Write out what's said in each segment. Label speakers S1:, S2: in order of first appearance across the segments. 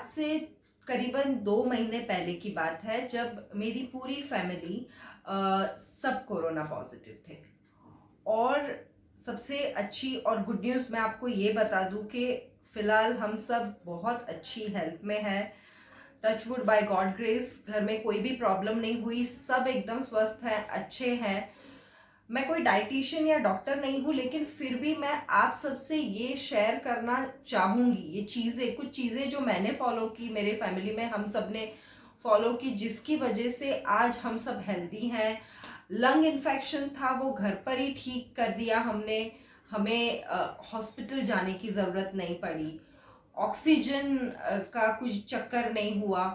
S1: से करीबन 2 महीने पहले की बात है जब मेरी पूरी फैमिली सब कोरोना पॉजिटिव थे। और सबसे अच्छी और गुड न्यूज़ मैं आपको ये बता दूं कि फ़िलहाल हम सब बहुत अच्छी हेल्थ में हैं। टचवुड, बाय गॉड ग्रेस घर में कोई भी प्रॉब्लम नहीं हुई, सब एकदम स्वस्थ हैं, अच्छे हैं। मैं कोई डाइटिशियन या डॉक्टर नहीं हूँ, लेकिन फिर भी मैं आप सबसे ये शेयर करना चाहूँगी, ये चीज़ें, कुछ चीज़ें जो मैंने फॉलो की, मेरे फैमिली में हम सब ने फॉलो की, जिसकी वजह से आज हम सब हेल्दी हैं। लंग इन्फेक्शन था, वो घर पर ही ठीक कर दिया हमने, हमें हॉस्पिटल जाने की ज़रूरत नहीं पड़ी। ऑक्सीजन का कुछ चक्कर नहीं हुआ।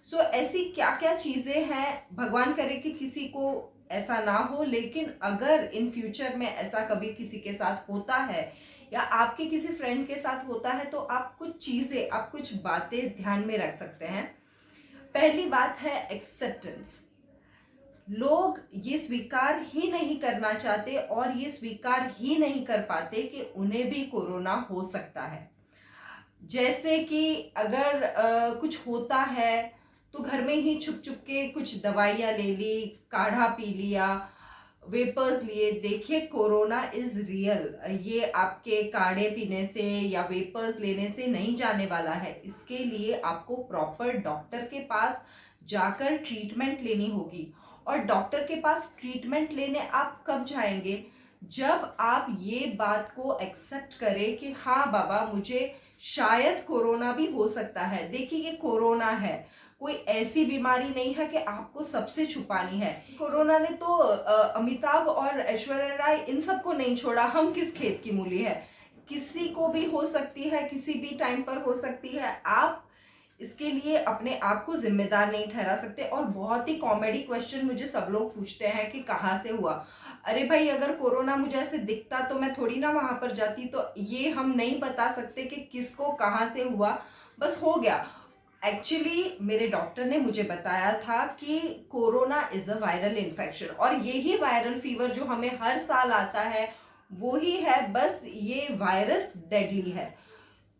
S1: सो ऐसी क्या क्या चीज़ें हैं, भगवान करे कि किसी को ऐसा ना हो, लेकिन अगर इन फ्यूचर में ऐसा कभी किसी के साथ होता है या आपके किसी फ्रेंड के साथ होता है तो आप कुछ चीज़ें, आप कुछ बातें ध्यान में रख सकते हैं। पहली बात है एक्सेप्टेंस। लोग ये स्वीकार ही नहीं करना चाहते और ये स्वीकार ही नहीं कर पाते कि उन्हें भी कोरोना हो सकता है। जैसे कि अगर कुछ होता है तो घर में ही छुप छुप के कुछ दवाइयाँ ले ली, काढ़ा पी लिया, वेपर्स लिए। देखिए, कोरोना इज रियल। ये आपके काढ़े पीने से या वेपर्स लेने से नहीं जाने वाला है। इसके लिए आपको प्रॉपर डॉक्टर के पास जाकर ट्रीटमेंट लेनी होगी। और डॉक्टर के पास ट्रीटमेंट लेने आप कब जाएंगे? जब आप ये बात को एक्सेप्ट करें कि हाँ बाबा, मुझे शायद कोरोना भी हो सकता है। देखिए, ये कोरोना है, कोई ऐसी बीमारी नहीं है कि आपको सबसे छुपानी है। कोरोना ने तो अमिताभ और ऐश्वर्या राय इन सबको नहीं छोड़ा। हम किस खेत की मूली है? किसी को भी हो सकती है, किसी भी टाइम पर हो सकती है। आप इसके लिए अपने आप को जिम्मेदार नहीं ठहरा सकते। और बहुत ही कॉमेडी क्वेश्चन मुझे सब लोग पूछते हैं कि कहाँ से हुआ। अरे भाई, अगर कोरोना मुझे ऐसे दिखता तो मैं थोड़ी ना वहां पर जाती। तो ये हम नहीं बता सकते कि किसको कहाँ से हुआ, बस हो गया। एक्चुअली मेरे डॉक्टर ने मुझे बताया था कि corona is a viral infection, और यही वायरल फीवर जो हमें हर साल आता है वो ही है, बस ये वायरस डेडली है।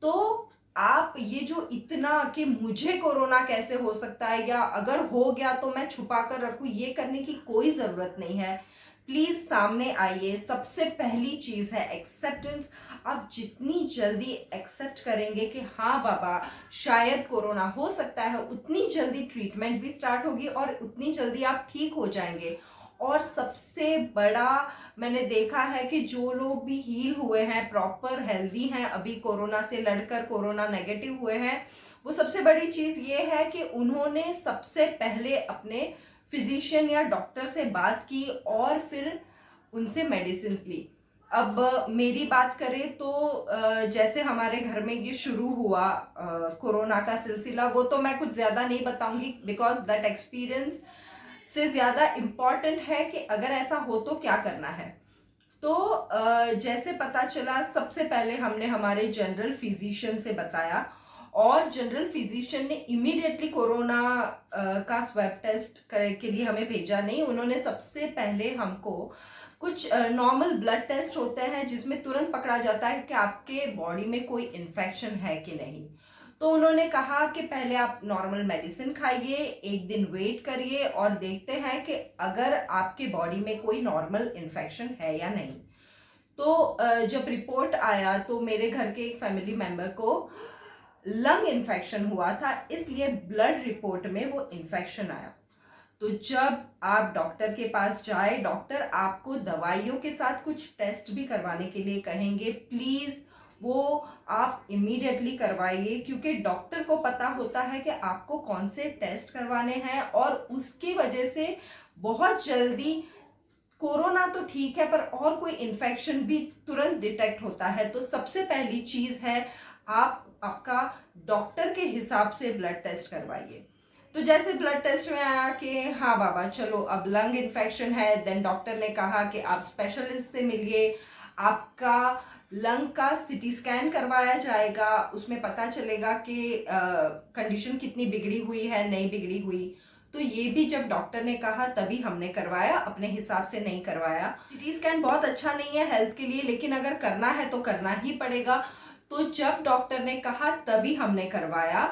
S1: तो आप ये जो इतना कि मुझे कोरोना कैसे हो सकता है या अगर हो गया तो मैं छुपा कर रखूं, ये करने की कोई जरूरत नहीं है। प्लीज सामने आइए। सबसे पहली चीज है एक्सेप्टेंस। आप जितनी जल्दी एक्सेप्ट करेंगे कि हाँ बाबा, शायद कोरोना हो सकता है, उतनी जल्दी ट्रीटमेंट भी स्टार्ट होगी और उतनी जल्दी आप ठीक हो जाएंगे। और सबसे बड़ा मैंने देखा है कि जो लोग भी हील हुए हैं, प्रॉपर हेल्दी हैं, अभी कोरोना से लड़कर कोरोना नेगेटिव हुए हैं, वो सबसे बड़ी चीज ये है कि उन्होंने सबसे पहले अपने फिजिशियन या डॉक्टर से बात की और फिर उनसे मेडिसिन ली। अब मेरी बात करें तो जैसे हमारे घर में ये शुरू हुआ कोरोना का सिलसिला, वो तो मैं कुछ ज्यादा नहीं बताऊंगी, बिकॉज दैट एक्सपीरियंस से ज्यादा इम्पॉर्टेंट है कि अगर ऐसा हो तो क्या करना है। तो जैसे पता चला, सबसे पहले हमने हमारे जनरल फिजिशियन से बताया और जनरल फिजिशियन ने इमीडिएटली कोरोना का स्वैब टेस्ट के लिए हमें भेजा नहीं। उन्होंने सबसे पहले हमको कुछ नॉर्मल ब्लड टेस्ट होते हैं जिसमें तुरंत पकड़ा जाता है कि आपके बॉडी में कोई इन्फेक्शन है कि नहीं। तो उन्होंने कहा कि पहले आप नॉर्मल मेडिसिन खाइए, एक दिन वेट करिए और देखते हैं कि अगर आपके बॉडी में कोई नॉर्मल इन्फेक्शन है या नहीं। तो जब रिपोर्ट आया तो मेरे घर के एक फैमिली मेंबर को लंग इन्फेक्शन हुआ था, इसलिए ब्लड रिपोर्ट में वो इन्फेक्शन आया। तो जब आप डॉक्टर के पास जाए, डॉक्टर आपको दवाइयों के साथ कुछ टेस्ट भी करवाने के लिए कहेंगे। प्लीज वो आप इमीडिएटली करवाइए, क्योंकि डॉक्टर को पता होता है कि आपको कौन से टेस्ट करवाने हैं और उसकी वजह से बहुत जल्दी कोरोना तो ठीक है पर और कोई इन्फेक्शन भी तुरंत डिटेक्ट होता है। तो सबसे पहली चीज है, आप आपका डॉक्टर के हिसाब से ब्लड टेस्ट करवाइए। तो जैसे ब्लड टेस्ट में आया कि हाँ बाबा चलो अब लंग इन्फेक्शन है, देन डॉक्टर ने कहा कि आप स्पेशलिस्ट से मिलिए, आपका लंग का सीटी स्कैन करवाया जाएगा, उसमें पता चलेगा कि कंडीशन कितनी बिगड़ी हुई है, नहीं बिगड़ी हुई। तो ये भी जब डॉक्टर ने कहा तभी हमने करवाया, अपने हिसाब से नहीं करवाया। सीटी स्कैन बहुत अच्छा नहीं है हेल्थ के लिए, लेकिन अगर करना है तो करना ही पड़ेगा। तो जब डॉक्टर ने कहा तभी हमने करवाया।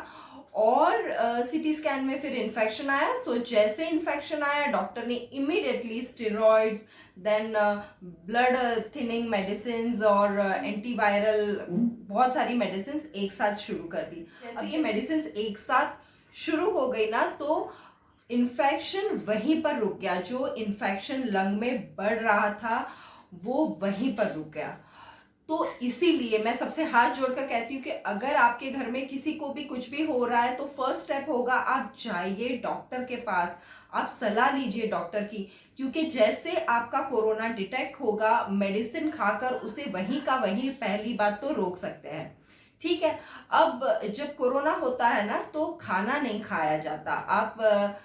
S1: और सीटी स्कैन में फिर इन्फेक्शन आया। सो जैसे इन्फेक्शन आया डॉक्टर ने immediately steroids, then blood thinning medicine और एंटीवायरल बहुत सारी मेडिसिन एक साथ शुरू कर दी। जैसे ये मेडिसिन एक साथ शुरू हो गई ना तो इन्फेक्शन वहीं पर रुक गया। जो इन्फेक्शन लंग में बढ़ रहा था वो वहीं पर रुक गया। तो इसीलिए मैं सबसे हाथ जोड़कर कहती हूँ कि अगर आपके घर में किसी को भी कुछ भी हो रहा है तो फर्स्ट स्टेप होगा आप जाइए डॉक्टर के पास, आप सलाह लीजिए डॉक्टर की। क्योंकि जैसे आपका कोरोना डिटेक्ट होगा मेडिसिन खाकर उसे वहीं का वहीं पहली बात तो रोक सकते हैं। ठीक है। अब जब कोरोना होता है ना तो खाना नहीं खाया जाता, आप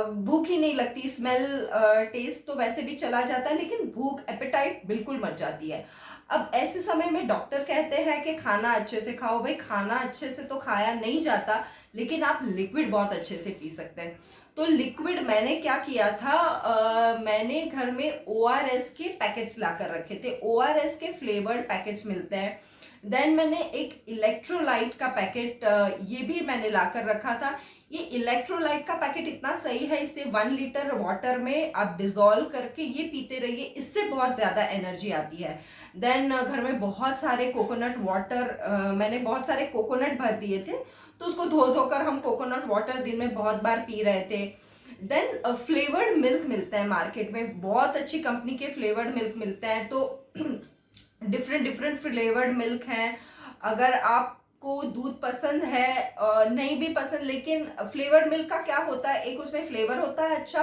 S1: भूख ही नहीं लगती, स्मेल टेस्ट तो वैसे भी चला जाता है लेकिन भूख एपेटाइट बिल्कुल मर जाती है। अब ऐसे समय में डॉक्टर कहते हैं कि खाना अच्छे से खाओ। भाई खाना अच्छे से तो खाया नहीं जाता लेकिन आप लिक्विड बहुत अच्छे से पी सकते हैं। तो लिक्विड मैंने क्या किया था, मैंने घर में ORS के पैकेट्स लाकर रखे थे। ORS के फ्लेवर्ड पैकेट्स मिलते हैं। देन मैंने एक इलेक्ट्रोलाइट का पैकेट ये भी मैंने लाकर रखा था। ये इलेक्ट्रोलाइट का पैकेट इतना सही है, इसे 1 लीटर वाटर में आप डिजोल्व करके ये पीते रहिए, इससे बहुत ज़्यादा एनर्जी आती है। देन घर में बहुत सारे कोकोनट वाटर, मैंने बहुत सारे कोकोनट भर दिए थे तो उसको धो धोकर हम कोकोनट वाटर दिन में बहुत बार पी रहे थे। देन फ्लेवर्ड मिल्क मिलते हैं मार्केट में, बहुत अच्छी कंपनी के फ्लेवर्ड मिल्क मिलते हैं। तो डिफरेंट डिफरेंट फ्लेवर्ड मिल्क हैं। अगर आपको दूध पसंद है, नहीं भी पसंद, लेकिन फ्लेवर्ड मिल्क का क्या होता है, एक उसमें फ्लेवर होता है अच्छा,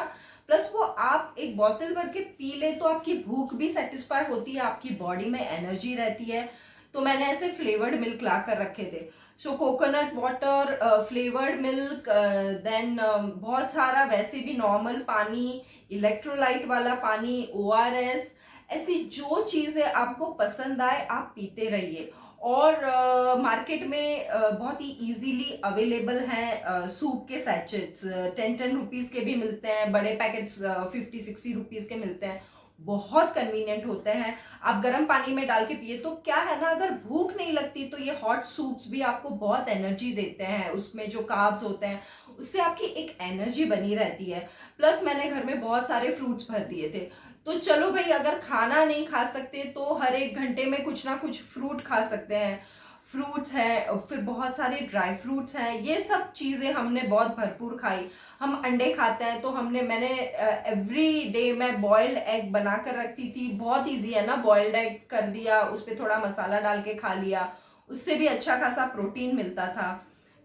S1: प्लस वो आप एक बोतल भर के पी ले तो आपकी भूख भी सेटिस्फाई होती है, आपकी बॉडी में एनर्जी रहती है। तो मैंने ऐसे फ्लेवर्ड मिल्क ला कर रखे थे। So coconut water, flavoured milk, then बहुत सारा वैसे भी नॉर्मल पानी, इलेक्ट्रोलाइट वाला पानी, ORS, ऐसी जो चीज़ें आपको पसंद आए आप पीते रहिए। और मार्केट में बहुत ही इजीली अवेलेबल हैं सूप के सैचेट्स, 10-10 रुपीज़ के भी मिलते हैं, बड़े पैकेट्स 50-60 रुपीज़ के मिलते हैं, बहुत कन्वीनियंट होते हैं। आप गर्म पानी में डाल के पिए तो क्या है ना, अगर भूख नहीं लगती तो ये हॉट सूप्स भी आपको बहुत एनर्जी देते हैं। उसमें जो कार्ब्स होते हैं उससे आपकी एक एनर्जी बनी रहती है। प्लस मैंने घर में बहुत सारे फ्रूट्स भर दिए थे। तो चलो भाई, अगर खाना नहीं खा सकते तो हर 1 घंटे में कुछ ना कुछ फ्रूट खा सकते हैं। फ्रूट्स हैं, फिर बहुत सारे ड्राई फ्रूट्स हैं, ये सब चीज़ें हमने बहुत भरपूर खाई। हम अंडे खाते हैं तो मैंने एवरी डे मैं बॉइल्ड एग बना कर रखती थी। बहुत ईजी है ना, बॉइल्ड एग कर दिया, उस पर थोड़ा मसाला डाल के खा लिया, उससे भी अच्छा खासा प्रोटीन मिलता था।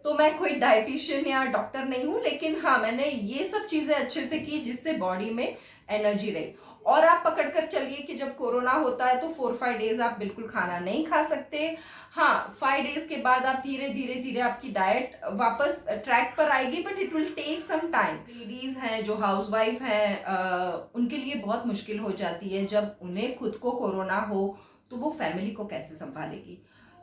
S1: तो मैं कोई डाइटिशियन या डॉक्टर नहीं हूँ लेकिन हाँ, मैंने ये सब चीज़ें अच्छे से की जिससे बॉडी में एनर्जी रही। और आप पकड़ कर चलिए कि जब कोरोना होता है तो 4-5 डेज आप बिल्कुल खाना नहीं खा सकते। हाँ, 5 डेज के बाद आप धीरे धीरे धीरे आपकी डाइट वापस ट्रैक पर आएगी, but it will take some time. Ladies हैं जो हाउसवाइफ हैं, उनके लिए बहुत मुश्किल हो जाती है जब उन्हें खुद को कोरोना हो तो वो फैमिली को कैसे संभालेगी।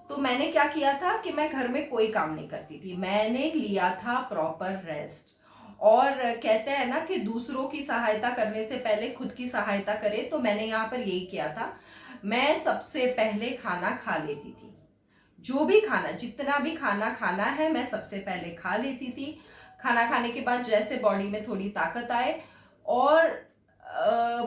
S1: तो मैंने क्या किया था कि मैं घर में कोई काम नहीं करती थी, मैंने लिया था प्रॉपर रेस्ट। और कहते हैं ना कि दूसरों की सहायता करने से पहले खुद की सहायता करें, तो मैंने यहाँ पर यही किया था। मैं सबसे पहले खाना खा लेती थी, जो भी खाना, जितना भी खाना खाना है मैं सबसे पहले खा लेती थी। खाना खाने के बाद जैसे बॉडी में थोड़ी ताकत आए और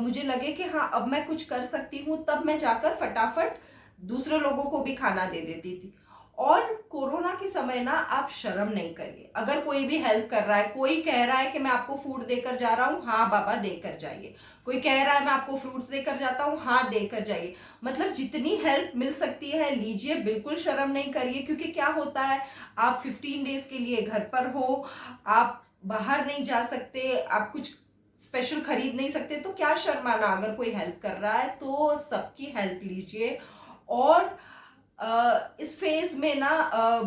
S1: मुझे लगे कि हाँ अब मैं कुछ कर सकती हूँ, तब मैं जाकर फटाफट दूसरे लोगों को भी खाना दे देती थी। और कोरोना के समय ना आप शर्म नहीं करिए, अगर कोई भी हेल्प कर रहा है, कोई कह रहा है कि मैं आपको फूड देकर जा रहा हूँ, हाँ बाबा देकर जाइए। कोई कह रहा है मैं आपको फ्रूट्स देकर जाता हूँ, हाँ देकर जाइए। मतलब जितनी हेल्प मिल सकती है लीजिए, बिल्कुल शर्म नहीं करिए। क्योंकि क्या होता है, आप 15 डेज के लिए घर पर हो, आप बाहर नहीं जा सकते, आप कुछ स्पेशल खरीद नहीं सकते, तो क्या शर्माना। अगर कोई हेल्प कर रहा है तो सबकी हेल्प लीजिए। और इस फेज में ना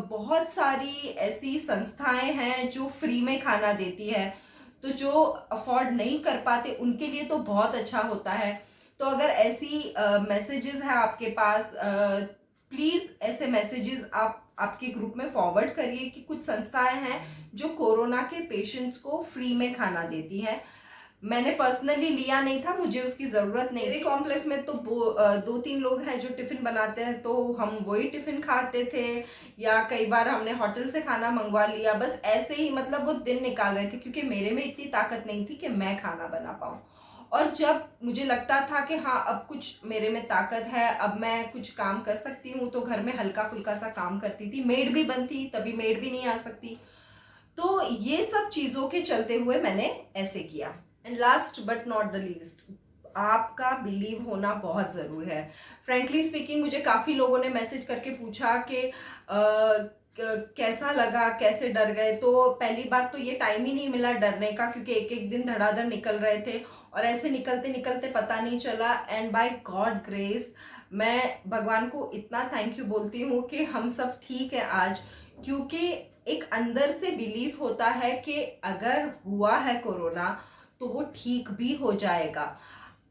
S1: बहुत सारी ऐसी संस्थाएं हैं जो फ्री में खाना देती है, तो जो अफोर्ड नहीं कर पाते उनके लिए तो बहुत अच्छा होता है। तो अगर ऐसी मैसेजेस हैं आपके पास, प्लीज़ ऐसे मैसेजेस आप आपके ग्रुप में फॉरवर्ड करिए कि कुछ संस्थाएं हैं जो कोरोना के पेशेंट्स को फ्री में खाना देती हैं। मैंने पर्सनली लिया नहीं था, मुझे उसकी ज़रूरत नहीं। मेरे कॉम्प्लेक्स में तो 2-3 लोग हैं जो टिफ़िन बनाते हैं, तो हम वही टिफ़िन खाते थे, या कई बार हमने होटल से खाना मंगवा लिया। बस ऐसे ही मतलब वो दिन निकाल रहे थे, क्योंकि मेरे में इतनी ताकत नहीं थी कि मैं खाना बना पाऊँ। और जब मुझे लगता था कि हाँ, अब कुछ मेरे में ताकत है, अब मैं कुछ काम कर सकती हूँ, तो घर में हल्का-फुल्का सा काम करती थी। मेड भी बंद थी, तभी मेड भी नहीं आ सकती। तो ये सब चीज़ों के चलते हुए मैंने ऐसे किया। And last but not the least, आपका बिलीव होना बहुत ज़रूरी है। फ्रैंकली स्पीकिंग, मुझे काफ़ी लोगों ने मैसेज करके पूछा कि कैसा लगा, कैसे डर गए? तो पहली बात तो ये टाइम ही नहीं मिला डरने का, क्योंकि एक-एक दिन धड़ाधड़ निकल रहे थे और ऐसे निकलते-निकलते पता नहीं चला। एंड बाय गॉड ग्रेस मैं भगवान को इतना थैंक यू बोलती हूँ कि हम सब ठीक हैं आज, क्योंकि एक अंदर से बिलीफ होता है कि अगर हुआ है कोरोना तो वो ठीक भी हो जाएगा।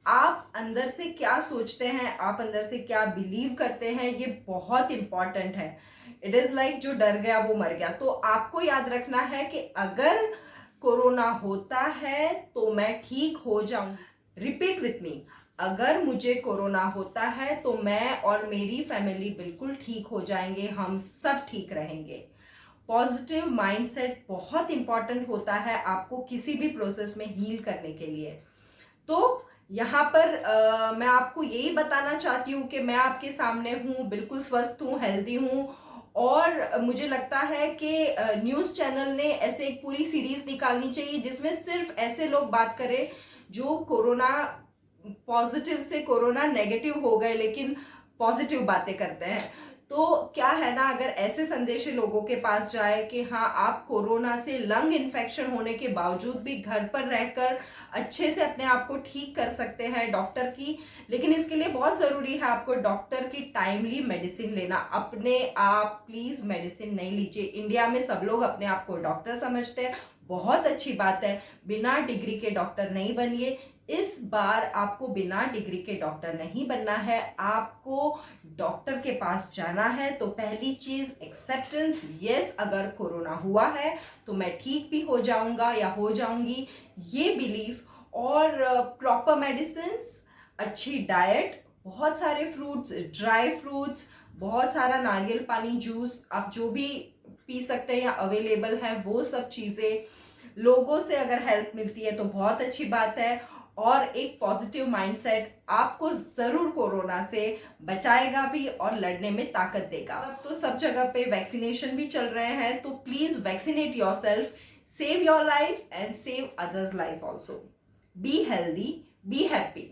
S1: आप अंदर से क्या सोचते हैं, आप अंदर से क्या बिलीव करते हैं, ये बहुत इंपॉर्टेंट है। इट इज़ लाइक जो डर गया वो मर गया। तो आपको याद रखना है कि अगर कोरोना होता है तो मैं ठीक हो जाऊं। रिपीट विथ मी, अगर मुझे कोरोना होता है तो मैं और मेरी फैमिली बिल्कुल ठीक हो जाएंगे, हम सब ठीक रहेंगे। पॉजिटिव माइंडसेट बहुत इंपॉर्टेंट होता है आपको किसी भी प्रोसेस में हील करने के लिए। तो यहाँ पर मैं आपको यही बताना चाहती हूँ कि मैं आपके सामने हूँ, बिल्कुल स्वस्थ हूँ, हेल्दी हूँ। और मुझे लगता है कि न्यूज़ चैनल ने ऐसे एक पूरी सीरीज निकालनी चाहिए जिसमें सिर्फ ऐसे लोग बात करें जो कोरोना पॉजिटिव से कोरोना नेगेटिव हो गए लेकिन पॉजिटिव बातें करते हैं। तो क्या है ना, अगर ऐसे संदेश लोगों के पास जाए कि हाँ, आप कोरोना से लंग इन्फेक्शन होने के बावजूद भी घर पर रहकर अच्छे से अपने आप को ठीक कर सकते हैं डॉक्टर की, लेकिन इसके लिए बहुत ज़रूरी है आपको डॉक्टर की टाइमली मेडिसिन लेना। अपने आप प्लीज़ मेडिसिन नहीं लीजिए। इंडिया में सब लोग अपने आप को डॉक्टर समझते हैं, बहुत अच्छी बात है, बिना डिग्री के डॉक्टर नहीं बनिए। इस बार आपको बिना डिग्री के डॉक्टर नहीं बनना है, आपको डॉक्टर के पास जाना है। तो पहली चीज एक्सेप्टेंस, यस अगर कोरोना हुआ है तो मैं ठीक भी हो जाऊंगा या हो जाऊंगी, ये बिलीफ। और प्रॉपर मेडिसिन, अच्छी डाइट, बहुत सारे फ्रूट्स, ड्राई फ्रूट्स, बहुत सारा नारियल पानी, जूस, आप जो भी पी सकते हैं या अवेलेबल है वो सब चीज़ें, लोगों से अगर हेल्प मिलती है तो बहुत अच्छी बात है। और एक पॉजिटिव माइंडसेट आपको जरूर कोरोना से बचाएगा भी और लड़ने में ताकत देगा। अब तो सब जगह पे वैक्सीनेशन भी चल रहे हैं, तो please vaccinate yourself, save your life and save others life also. Be healthy, be happy.